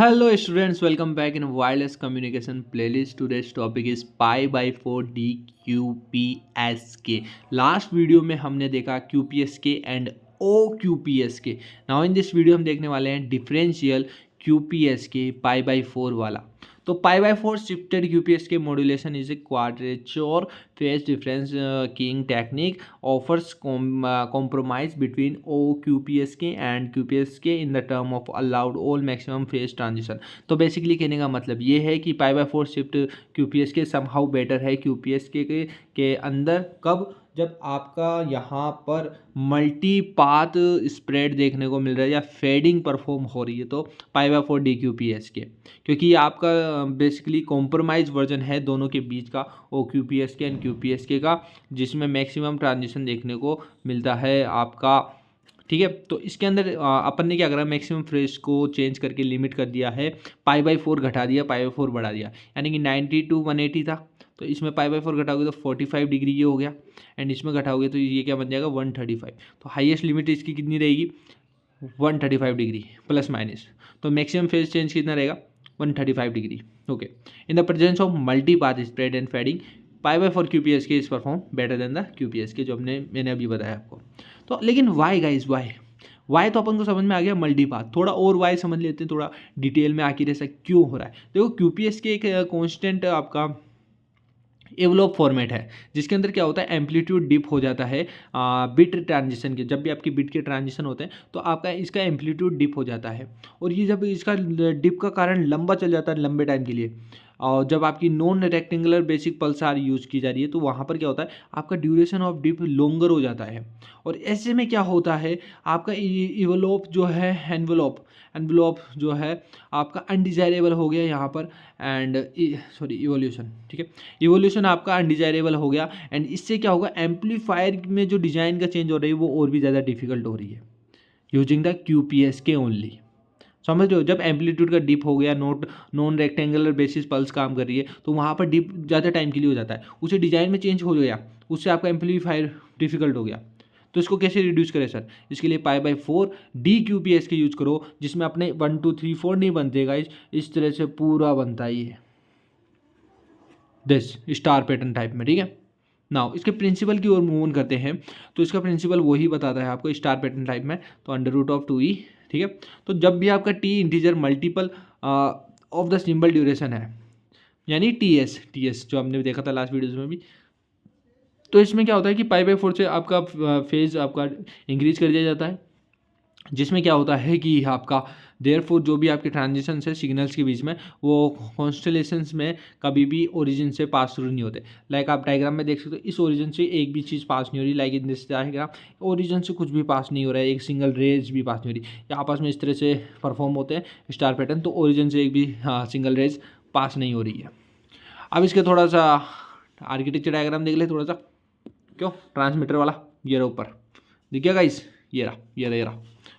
Hello students, welcome back in wireless communication playlist. Today's topic is pi by 4 DQPSK. Last video में हमने देखा QPSK and OQPSK. Now in this video हम देखने वाले हैं differential QPSK pi by 4 वाला. तो पाई by 4 shifted QPSK modulation is a quadrature phase difference keying technique offers compromise between OQPSK and QPSK in the term of allowed all maximum phase transition. तो basically कहने का मतलब ये है कि pi by 4 shift QPSK somehow better है QPSK के अंदर. कब? जब आपका यहाँ पर मल्टी पाथ स्प्रेड देखने को मिल रहा है या फेडिंग परफॉर्म हो रही है तो पाई बाय 4 DQPSK, क्योंकि ये आपका बेसिकली कॉम्प्रोमाइज वर्जन है दोनों के बीच का OQPSK एंड QPSK का, जिसमें मैक्सिमम ट्रांजिशन देखने को मिलता है आपका. ठीक है, तो इसके अंदर अपन ने क्या करा, मैक्सिमम फ्रेज को चेंज करके लिमिट कर दिया है, पाई बाई 4 घटा दिया, पाई बाई 4 बढ़ा दिया. यानी कि 90 to 180 था, तो इसमें पाई बाई 4 घटाओगे तो 45 डिग्री ये हो गया, एंड इसमें घटाओगे तो ये क्या बन जाएगा 135. तो हाईएस्ट लिमिट इसकी कितनी रहेगी 135 डिग्री प्लस माइनस. तो मैक्सिमम फेज चेंज कितना रहेगा 135 degree. Okay, in the presence of multi path spread and fading pi by 4 QPSK is perform better than the QPSK, जो मैंने अभी बताया आपको. तो लेकिन वाई गाइज, वाई तो अपन को समझ में आ गया मल्टी पाथ, थोड़ा और वाई समझ लेते हैं, थोड़ा डिटेल में आखिर ऐसा क्यों हो रहा है. देखो QPSK एक कॉन्स्टेंट आपका एवलॉप फॉर्मेट है, जिसके अंदर क्या होता है एम्पलीट्यूड डिप हो जाता है बिट ट्रांजिशन के. जब भी आपकी बिट के ट्रांजिशन होते हैं तो आपका इसका एम्पलीट्यूड डिप हो जाता है, और ये जब इसका डिप का कारण लंबा चल जाता है लंबे टाइम के लिए, और जब आपकी non rectangular basic Pulsar use की जा रही है तो वहाँ पर क्या होता है आपका ड्यूरेशन ऑफ डिप लॉन्गर हो जाता है. और ऐसे में क्या होता है आपका इवलोप जो है एनवलप जो है आपका अनडिजायरेबल हो गया यहाँ पर, एंड सॉरी इवोल्यूशन. ठीक है, इवोल्यूशन आपका अनडिजायरेबल हो गया, एंड इससे क्या होगा एम्पलीफायर में जो डिज़ाइन का चेंज हो रही है वो और भी ज़्यादा डिफिकल्ट हो रही है यूजिंग द QPSK ओनली. समझ रहे हो, जब एम्पलीट्यूड का डिप हो गया, नॉन रेक्टेंगुलर बेसिस पल्स काम कर रही है तो वहाँ पर डिप ज़्यादा टाइम के लिए हो जाता है, उसे डिज़ाइन में चेंज हो गया, उससे आपका एम्पलीफायर डिफिकल्ट हो गया. तो इसको कैसे रिड्यूस करें सर, इसके लिए पाई बाई 4 DQPSK यूज करो, जिसमें अपने 1 2 3 4 नहीं बनते गाइस, इस तरह से पूरा बनता ही है दिस स्टार पैटर्न टाइप में. ठीक है, नाउ इसके प्रिंसिपल की ओर मूव ऑन करते हैं. तो इसका प्रिंसिपल वही बताता है आपको स्टार पैटर्न टाइप में, तो अंडर रूट ऑफ 2e. ठीक है, तो जब भी आपका T integer multiple of the symbol duration है, यानी टीएस जो हमने देखा था लास्ट वीडियोज में भी, तो इसमें क्या होता है कि पाई बाई 4 से आपका फेज आपका इंक्रीज कर दिया जाता है, जिसमें क्या होता है कि आपका देयरफॉर जो भी आपके ट्रांजिशन है सिग्नल्स के बीच में वो कॉन्स्टलेशंस में कभी भी ओरिजिन से पास थ्रू नहीं होते. लाइक आप डायग्राम में देख सकते हो, इस ओरिजिन से एक भी चीज़ पास नहीं हो रही. Like in this diagram origin से कुछ भी पास नहीं हो रहा है, एक सिंगल रेज भी पास नहीं हो रही. ये आपस में इस तरह से परफॉर्म होते हैं स्टार पैटर्न, तो ओरिजिन से एक भी सिंगल रेज पास नहीं हो रही है. अब इसके थोड़ा सा आर्किटेक्चर डायग्राम देख ले थोड़ा सा, क्यों ट्रांसमीटर वाला ये रहा ऊपर दिख गया गाइस, ये रहा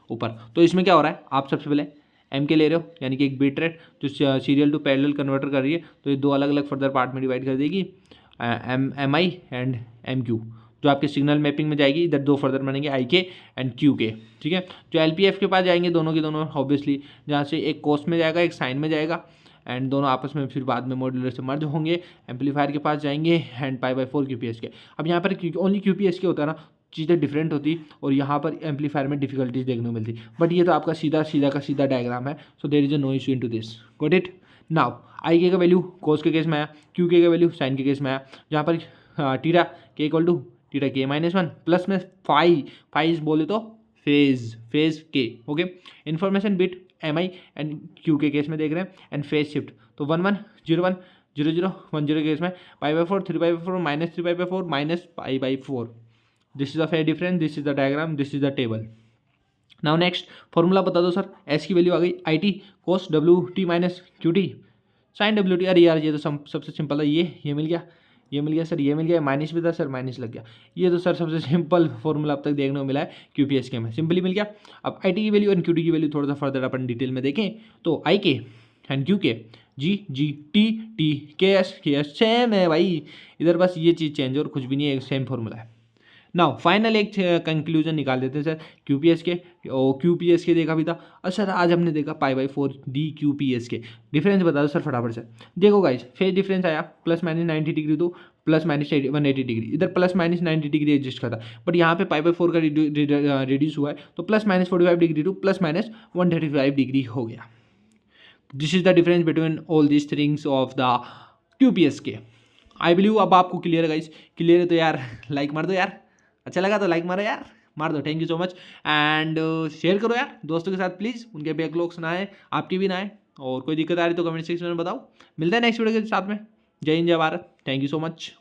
ऊपर. तो इसमें क्या हो रहा है, आप सबसे पहले एम के ले रहे हो, यानी कि एक बिट रेट जो सीरियल टू पैरेलल कन्वर्टर कर रही है, तो ये दो अलग अलग फर्दर पार्ट में डिवाइड कर देगी, M I and M Q, जो आपके सिग्नल मैपिंग में जाएगी. इधर दो फर्दर बनेंगे आई के एंड क्यू के. ठीक है, जो LPF के पास जाएंगे दोनों के दोनों ऑब्वियसली, जहाँ से एक कोस में जाएगा एक साइन में जाएगा, एंड दोनों आपस में फिर बाद में मॉड्यूलर से मर्ज होंगे, एम्पलीफायर के पास जाएंगे, एंड पाई बाई 4 QPSK. अब यहाँ पर ओनली QPSK होता है ना, चीज़ें डिफरेंट होती और यहाँ पर एम्पलीफायर में डिफिकल्टीज देखने को मिलती, बट ये तो आपका सीधा डायग्राम है. So there is a no issue in to this. Got it. Now I के का वैल्यू कोस के केस में आया, क्यू के का वैल्यू साइन के केस में आया, जहाँ पर टीटा के इक्वल टू टीटा के -1 प्लस में फाइव बोले तो फेज के. Okay, information bit MI and Q के केस में देख रहे हैं, एंड फेज शिफ्ट तो 1 1 0 1 0 0 1 0 के केस में pi by 4 3 pi by 4 minus 3 pi by 4 minus pi by 4. This is the phase difference, this is the diagram, this is the table. Now next formula बता दो sir, S की value आ गई IT cos WT minus QT sine WT. अरे यार ये तो सबसे सिंपल है, ये मिल गया सर, ये मिल गया, माइनस भी था सर, माइनस लग गया. ये तो सर सबसे सिंपल फॉर्मूला अब तक देखने को मिला है QPSK में, सिंपली मिल गया. अब IT की वैल्यू एंड QT की वैल्यू थोड़ा सा फर्दर अपन डिटेल में देखें तो IK and QK T KS same है भाई, इधर बस ये चीज़ चेंज और कुछ भी नहीं है, सेम फॉर्मूला है. नाउ फाइनल एक कंक्लूजन निकाल देते हैं सर क्यूपीएस के और क्यूपीएस के देखा भी था। और सर आज हमने देखा π/4 डी क्यूपीएस के डिफरेंस बता दो सर फटाफट से। देखो गाइस फेज डिफरेंस आया +-90 डिग्री तो +-180 डिग्री, इधर +-90 डिग्री एडजस्ट करता, बट यहाँ पे π/4 का रिड्यूस हुआ है तो +-45 डिग्री टू +-135 डिग्री हो गया। This is the difference between all this things of the QPS के। आई बिलीव अब आपको क्लियर है गाइस, क्लियर है तो यार लाइक मार दो यार, अच्छा लगा तो लाइक मारो यार, मार दो। Thank you so much and share करो यार दोस्तों के साथ प्लीज़, उनके बैकलॉग्स ना आए, आपके भी ना आए, और कोई दिक्कत आ रही तो कमेंट सेक्शन में बताओ। मिलते हैं नेक्स्ट वीडियो के साथ में। जय हिंद जय Bharat, thank you so much.